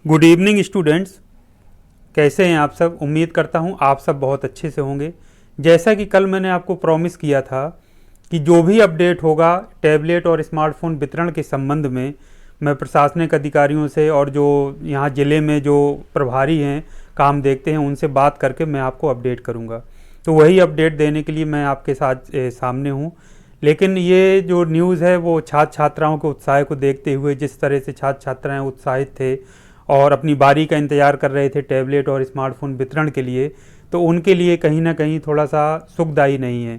Good evening students. कैसे हैं आप सब? उम्मीद करता हूं आप सब बहुत अच्छे से होंगे। जैसा कि कल मैंने आपको प्रॉमिस किया था कि जो भी अपडेट होगा टैबलेट और स्मार्टफोन वितरण के संबंध में, मैं प्रशासनिक अधिकारियों से और जो यहाँ ज़िले में जो प्रभारी हैं, काम देखते हैं, उनसे बात करके मैं आपको अपडेट करूँगा। तो वही अपडेट देने के लिए मैं आपके साथ सामने हूँ। लेकिन ये जो न्यूज़ है वो छात्र छात्राओं के उत्साह को देखते हुए, जिस तरह से छात्र छात्राएं उत्साहित थे और अपनी बारी का इंतज़ार कर रहे थे टैबलेट और स्मार्टफोन वितरण के लिए, तो उनके लिए कहीं ना कहीं थोड़ा सा सुखदायी नहीं है।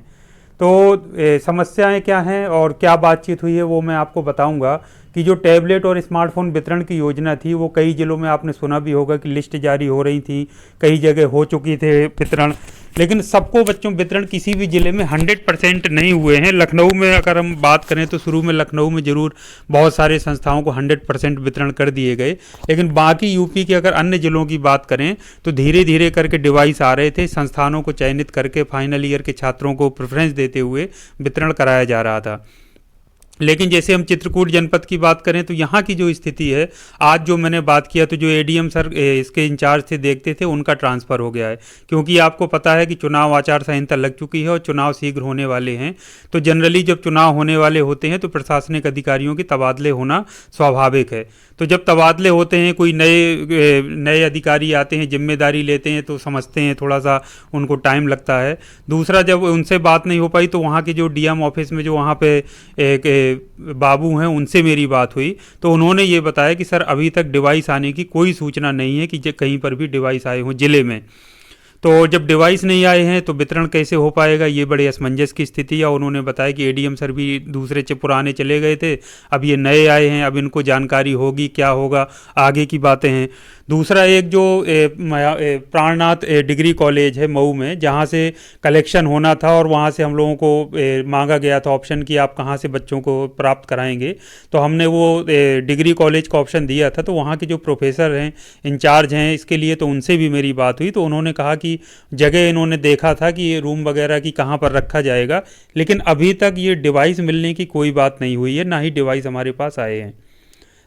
तो समस्याएं क्या हैं और क्या बातचीत हुई है वो मैं आपको बताऊंगा। कि जो टैबलेट और स्मार्टफोन वितरण की योजना थी वो कई ज़िलों में आपने सुना भी होगा कि लिस्ट जारी हो रही थी, कई जगह हो चुकी थे वितरण, लेकिन सबको बच्चों वितरण किसी भी ज़िले में 100% नहीं हुए हैं। लखनऊ में अगर हम बात करें तो शुरू में लखनऊ में ज़रूर बहुत सारे संस्थाओं को 100% वितरण कर दिए गए, लेकिन बाकी यूपी के अगर अन्य ज़िलों की बात करें तो धीरे धीरे करके डिवाइस आ रहे थे। संस्थानों को चयनित करके फाइनल ईयर के छात्रों को प्रेफरेंस देते हुए वितरण कराया जा रहा था। लेकिन जैसे हम चित्रकूट जनपद की बात करें तो यहाँ की जो स्थिति है, आज जो मैंने बात किया तो जो एडीएम सर इसके इंचार्ज थे, देखते थे, उनका ट्रांसफ़र हो गया है। क्योंकि आपको पता है कि चुनाव आचार संहिता लग चुकी है और चुनाव शीघ्र होने वाले हैं। तो जनरली जब चुनाव होने वाले होते हैं तो प्रशासनिक अधिकारियों के तबादले होना स्वाभाविक है। तो जब तबादले होते हैं, कोई नए अधिकारी आते हैं, जिम्मेदारी लेते हैं, तो समझते हैं थोड़ा सा उनको टाइम लगता है। दूसरा, जब उनसे बात नहीं हो पाई तो वहाँ के जो डीएम ऑफिस में जो वहाँ पे एक बाबू हैं, उनसे मेरी बात हुई तो उन्होंने ये बताया कि सर अभी तक डिवाइस आने की कोई सूचना नहीं है कि कहीं पर भी डिवाइस आए हों ज़िले में। तो जब डिवाइस नहीं आए हैं तो वितरण कैसे हो पाएगा, ये बड़े असमंजस की स्थिति है। और उन्होंने बताया कि एडीएम सर भी दूसरे पुराने चले गए थे, अब ये नए आए हैं, अब इनको जानकारी होगी, क्या होगा, आगे की बातें हैं। दूसरा, एक जो प्राणनाथ डिग्री कॉलेज है मऊ में, जहाँ से कलेक्शन होना था और वहाँ से हम लोगों को मांगा गया था ऑप्शन कि आप कहाँ से बच्चों को प्राप्त कराएंगे, तो हमने वो डिग्री कॉलेज का ऑप्शन दिया था। तो वहाँ के जो प्रोफेसर हैं, इंचार्ज हैं इसके लिए, तो उनसे भी मेरी बात हुई। तो उन्होंने कहा कि जगह इन्होंने देखा था कि ये रूम वगैरह की कहाँ पर रखा जाएगा, लेकिन अभी तक ये डिवाइस मिलने की कोई बात नहीं हुई है, ना ही डिवाइस हमारे पास आए हैं।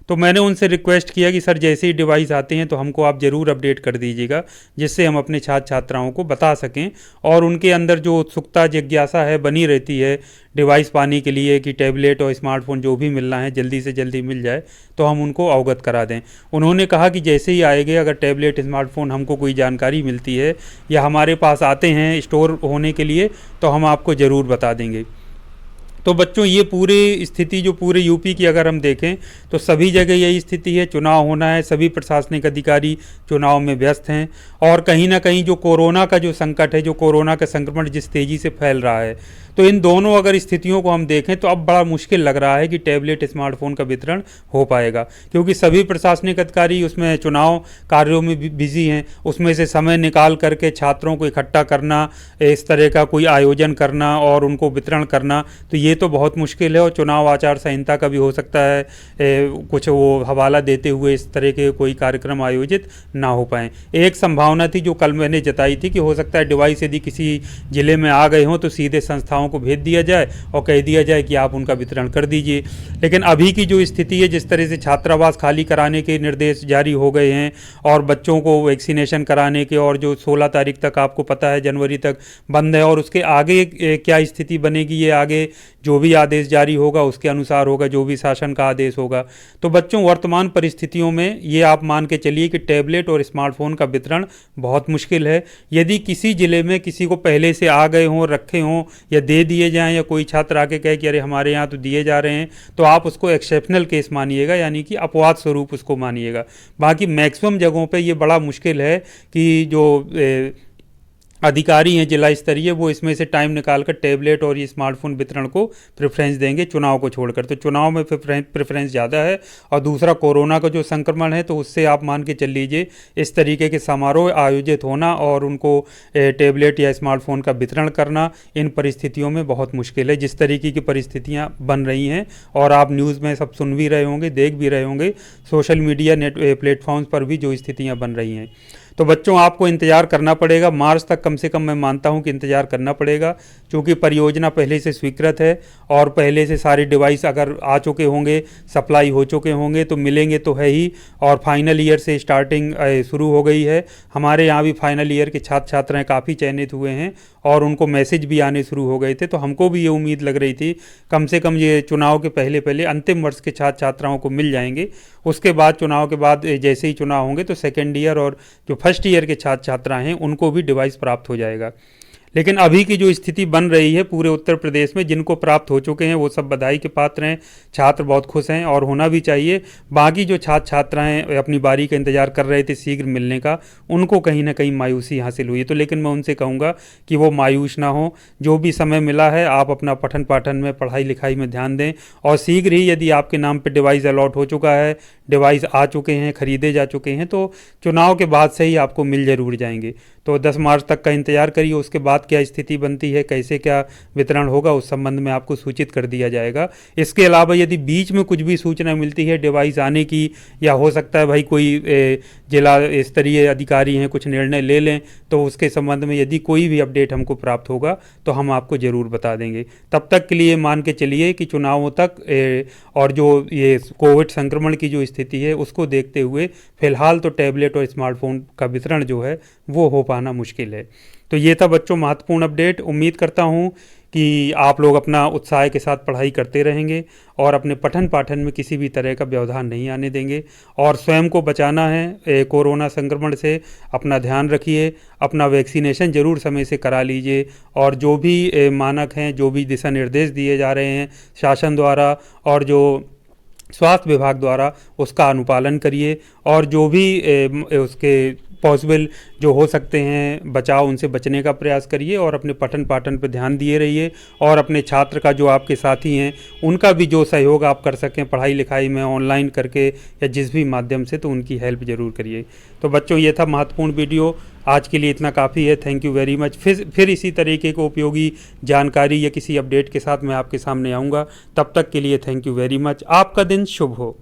तो मैंने उनसे रिक्वेस्ट किया कि सर जैसे ही डिवाइस आते हैं तो हमको आप ज़रूर अपडेट कर दीजिएगा, जिससे हम अपने छात्र छात्राओं को बता सकें और उनके अंदर जो उत्सुकता जिज्ञासा है बनी रहती है डिवाइस पाने के लिए कि टैबलेट और स्मार्टफोन जो भी मिलना है जल्दी से जल्दी मिल जाए, तो हम उनको अवगत करा दें। उन्होंने कहा कि जैसे ही आएंगे, अगर टैबलेट स्मार्टफोन हमको कोई जानकारी मिलती है या हमारे पास आते हैं स्टोर होने के लिए, तो हम आपको ज़रूर बता देंगे। तो बच्चों, ये पूरी स्थिति जो पूरे यूपी की अगर हम देखें तो सभी जगह यही स्थिति है। चुनाव होना है, सभी प्रशासनिक अधिकारी चुनाव में व्यस्त हैं और कहीं ना कहीं जो कोरोना का जो संकट है, जो कोरोना का संक्रमण जिस तेज़ी से फैल रहा है, तो इन दोनों अगर स्थितियों को हम देखें तो अब बड़ा मुश्किल लग रहा है कि टैबलेट स्मार्टफोन का वितरण हो पाएगा। क्योंकि सभी प्रशासनिक अधिकारी उसमें चुनाव कार्यों में बिजी हैं, उसमें से समय निकाल करके छात्रों को इकट्ठा करना, इस तरह का कोई आयोजन करना और उनको वितरण करना, तो ये तो बहुत मुश्किल है। और चुनाव आचार संहिता का भी हो सकता है कुछ वो हवाला देते हुए इस तरह के कोई कार्यक्रम आयोजित ना हो पाएँ। एक संभावना थी जो कल मैंने जताई थी कि हो सकता है डिवाइस यदि किसी ज़िले में आ गए हों तो सीधे संस्थाओं को भेज दिया जाए और कह दिया जाए कि आप उनका वितरण कर दीजिए। लेकिन अभी की जो स्थिति है, जिस तरह से छात्रावास खाली कराने के निर्देश जारी हो गए हैं और बच्चों को वैक्सीनेशन कराने के, और जो 16 तारीख तक आपको पता है जनवरी तक बंद है, और उसके आगे क्या स्थिति बनेगी ये आगे जो भी आदेश जारी होगा उसके अनुसार होगा, जो भी शासन का आदेश होगा। तो बच्चों, वर्तमान परिस्थितियों में ये आप मान के चलिए कि टैबलेट और स्मार्टफोन का वितरण बहुत मुश्किल है। यदि किसी ज़िले में किसी को पहले से आ गए हों, रखे हों या दे दिए जाएं, या कोई छात्र आके कहे कि अरे हमारे यहाँ तो दिए जा रहे हैं, तो आप उसको एक्सेप्शनल केस मानिएगा, यानी कि अपवाद स्वरूप उसको मानिएगा। बाकी मैक्सिमम जगहों पे ये बड़ा मुश्किल है कि जो अधिकारी हैं जिला स्तरीय, वो इसमें से टाइम निकाल कर टैबलेट और ये स्मार्टफोन वितरण को प्रेफरेंस देंगे चुनाव को छोड़कर। तो चुनाव में प्रेफरेंस ज़्यादा है। और दूसरा, कोरोना का जो संक्रमण है तो उससे आप मान के चल लीजिए इस तरीके के समारोह आयोजित होना और उनको टैबलेट या स्मार्टफोन का वितरण करना इन परिस्थितियों में बहुत मुश्किल है। जिस तरीके की परिस्थितियाँ बन रही हैं और आप न्यूज़ में सब सुन भी रहे होंगे, देख भी रहे होंगे, सोशल मीडिया नेट प्लेटफॉर्म्स पर भी जो स्थितियाँ बन रही हैं। तो बच्चों आपको इंतज़ार करना पड़ेगा, मार्च तक कम से कम मैं मानता हूं कि इंतज़ार करना पड़ेगा, क्योंकि परियोजना पहले से स्वीकृत है और पहले से सारे डिवाइस अगर आ चुके होंगे, सप्लाई हो चुके होंगे तो मिलेंगे तो है ही। और फाइनल ईयर से स्टार्टिंग शुरू हो गई है। हमारे यहाँ भी फाइनल ईयर के छात्र छात्राएँ काफ़ी चयनित हुए हैं और उनको मैसेज भी आने शुरू हो गए थे। तो हमको भी ये उम्मीद लग रही थी कम से कम ये चुनाव के पहले पहले अंतिम वर्ष के छात्र छात्राओं को मिल जाएंगे। उसके बाद चुनाव के बाद जैसे ही चुनाव होंगे तो सेकेंड ईयर और जो फर्स्ट ईयर के छात्र छात्रा हैं उनको भी डिवाइस प्राप्त हो जाएगा। लेकिन अभी की जो स्थिति बन रही है पूरे उत्तर प्रदेश में, जिनको प्राप्त हो चुके हैं वो सब बधाई के पात्र हैं, छात्र बहुत खुश हैं और होना भी चाहिए। बाकी जो छात्र छात्राएं अपनी बारी का इंतजार कर रहे थे शीघ्र मिलने का, उनको कहीं ना कहीं मायूसी हासिल हुई। तो लेकिन मैं उनसे कहूँगा कि वो मायूस ना हो, जो भी समय मिला है आप अपना पठन पाठन में, पढ़ाई लिखाई में ध्यान दें और शीघ्र ही यदि आपके नाम पर डिवाइस अलॉट हो चुका है, डिवाइस आ चुके हैं, खरीदे जा चुके हैं, तो चुनाव के बाद से ही आपको मिल जरूर जाएंगे। तो 10 मार्च तक का इंतजार करिए, उसके बाद क्या स्थिति बनती है, कैसे क्या वितरण होगा, उस संबंध में आपको सूचित कर दिया जाएगा। इसके अलावा यदि बीच में कुछ भी सूचना मिलती है डिवाइस आने की, या हो सकता है भाई कोई जिला स्तरीय अधिकारी हैं कुछ निर्णय ले लें, तो उसके संबंध में यदि कोई भी अपडेट हमको प्राप्त होगा तो हम आपको ज़रूर बता देंगे। तब तक के लिए मान के चलिए कि चुनावों तक और जो ये कोविड संक्रमण की जो स्थिति है उसको देखते हुए फिलहाल तो टैबलेट और स्मार्टफोन का वितरण जो है वो हो पाना मुश्किल है। तो ये था बच्चों महत्वपूर्ण अपडेट। उम्मीद करता हूँ कि आप लोग अपना उत्साह के साथ पढ़ाई करते रहेंगे और अपने पठन पाठन में किसी भी तरह का व्यवधान नहीं आने देंगे और स्वयं को बचाना है कोरोना संक्रमण से। अपना ध्यान रखिए, अपना वैक्सीनेशन ज़रूर समय से करा लीजिए और जो भी मानक हैं, जो भी दिशा निर्देश दिए जा रहे हैं शासन द्वारा और जो स्वास्थ्य विभाग द्वारा, उसका अनुपालन करिए और जो भी उसके पॉसिबल जो हो सकते हैं बचाव, उनसे बचने का प्रयास करिए और अपने पठन पाठन पर ध्यान दिए रहिए और अपने छात्र का जो आपके साथी हैं उनका भी जो सहयोग आप कर सकें पढ़ाई लिखाई में ऑनलाइन करके या जिस भी माध्यम से, तो उनकी हेल्प ज़रूर करिए। तो बच्चों ये था महत्वपूर्ण वीडियो, आज के लिए इतना काफ़ी है। Thank you very much. फिर इसी तरीके को उपयोगी जानकारी या किसी अपडेट के साथ मैं आपके सामने आऊँगा। तब तक के लिए थैंक यू वेरी मच। आपका दिन शुभ हो।